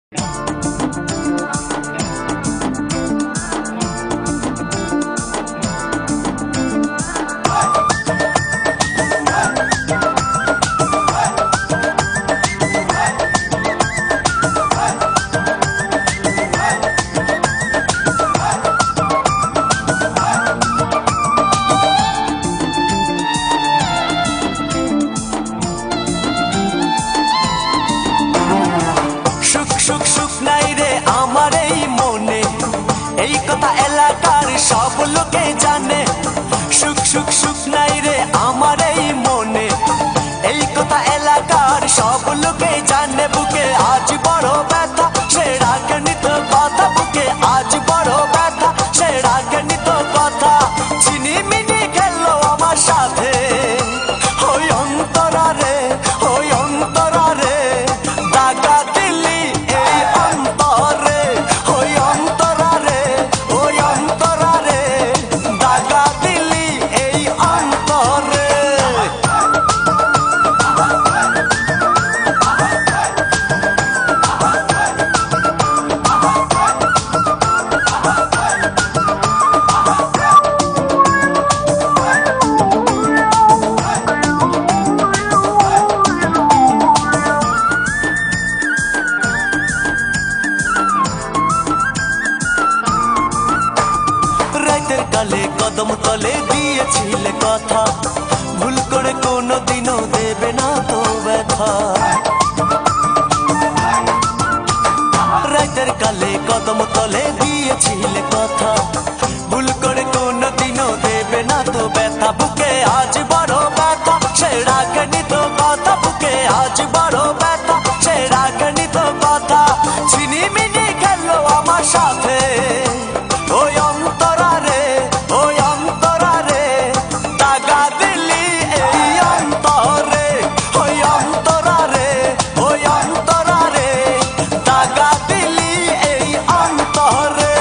সুখ সুখ নাই রে আমার এই মনে, এই কথা এলাকার সব লোকে জানে। সুখ সুখ সুখ নাই রে আমার এই মনে, এই কথা এলাকার সব লোকে জানে। বুকে আজ বড় ব্যথা, সে রাখেনি তো কথা। বুকে আজ বড় ব্যথা, সে রাখেনি তো কথা। চিনিমিনি খেললো আমার সাথে, ওই অন্তরা রে, ওই অন্তরা রে। দাগা দিলি এই অন্তরে, ওই অন্তরা রে, ওই অন্তরা রে। দাগা দিলি এই অন্তরে। রাতের কালে কদম তলে দিয়েছিলে কথা, ভুল করে কোনোদিনও দেবে না তো ব্যথা। রাতের কালে কদম তলে দিয়েছিলে কথা, ভুল করে কোনোদিনও দেবে না তো ব্যথা। বুকে আজ বড় ব্যথা, সে রাখেনি তো কথা। বুকে আজ বড় ব্যথা, সে রাখেনি তো কথা। ছিনিমিনি খেললো আমার সাথে, ওই অন্তরা রে, ওই অন্তরা রে। দাগা দিলি এই অন্তরে, ওই অন্তরা রে, ওই অন্তরা রে। দাগা দিলি এই অন্তরে।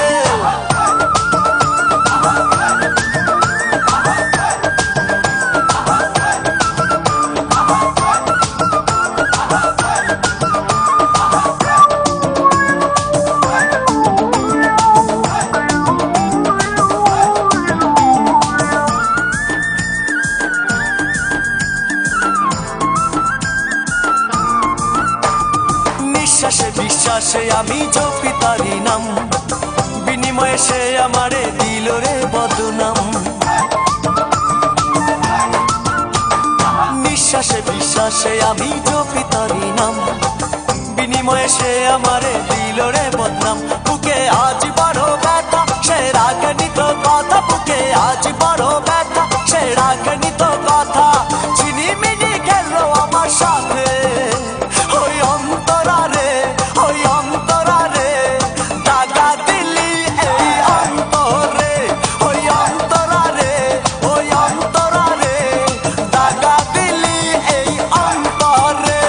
নিঃশ্বাসে বিশ্বাসে আমি জপি তারি নাম, বিনিময়ে সে আমারে দিল রে বদনাম। নিঃশ্বাসে বিশ্বাসে আমি জপি তারি নাম, বিনিময়ে সে আমারে দিল রে বদনাম। বুকে আজ বড় ব্যথা, সে রাখেনি তো কথা। বুকে আজ বড় ব্যথা, সে রাখেনি তো কথা। চিনিমিনি খেললো আমার সাথে, ওই অন্তরা রে, ওই অন্তরা রে। দাগা দিলি এই অন্তরে, ওই অন্তরা রে, ওই অন্তরা রে। দাগা দিলি এই অন্তরে।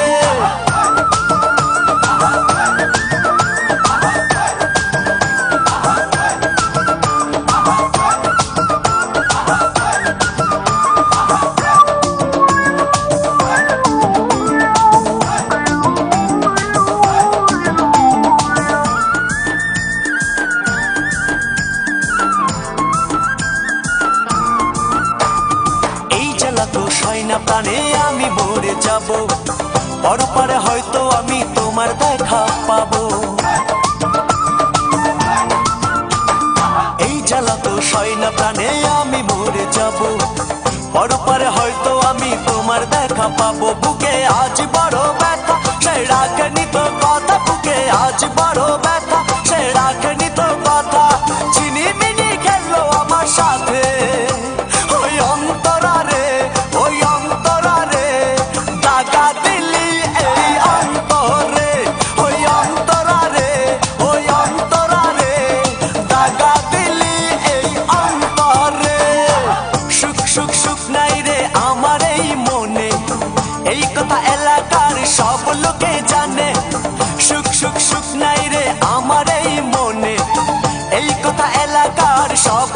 এই জ্বালা তো সয় না প্রাণে, আমি মরে যাব। পরপারে হয়তো আমি তোমার দেখা পাবো। এই জ্বালা তো সয় না প্রাণে, আমি মরে যাব। পরপারে হয়তো আমি তোমার দেখা পাবো। বুকে আজ বড় ব্যথা, সে রাখেনি তো কথা। বুকে আজ বড় ব্যথা, সে রাখেনি তো কথা। চিনিমিনি খেললো আমার সাথে, ওই অন্তরা রে, ওই অন্তরা রে। দাগা দিলি এই অন্তরে, ওই অন্তরা রে, ওই অন্তরা রে। দাগা দিলি এই অন্তরে। সুখ সুখ সুখ নাই রে আমার এই মনে, এই কথা এলাকার সব লোকে জানে। সুখ সুখ সুখ নাই রে আমার এই মনে, এই কথা এলাকার সব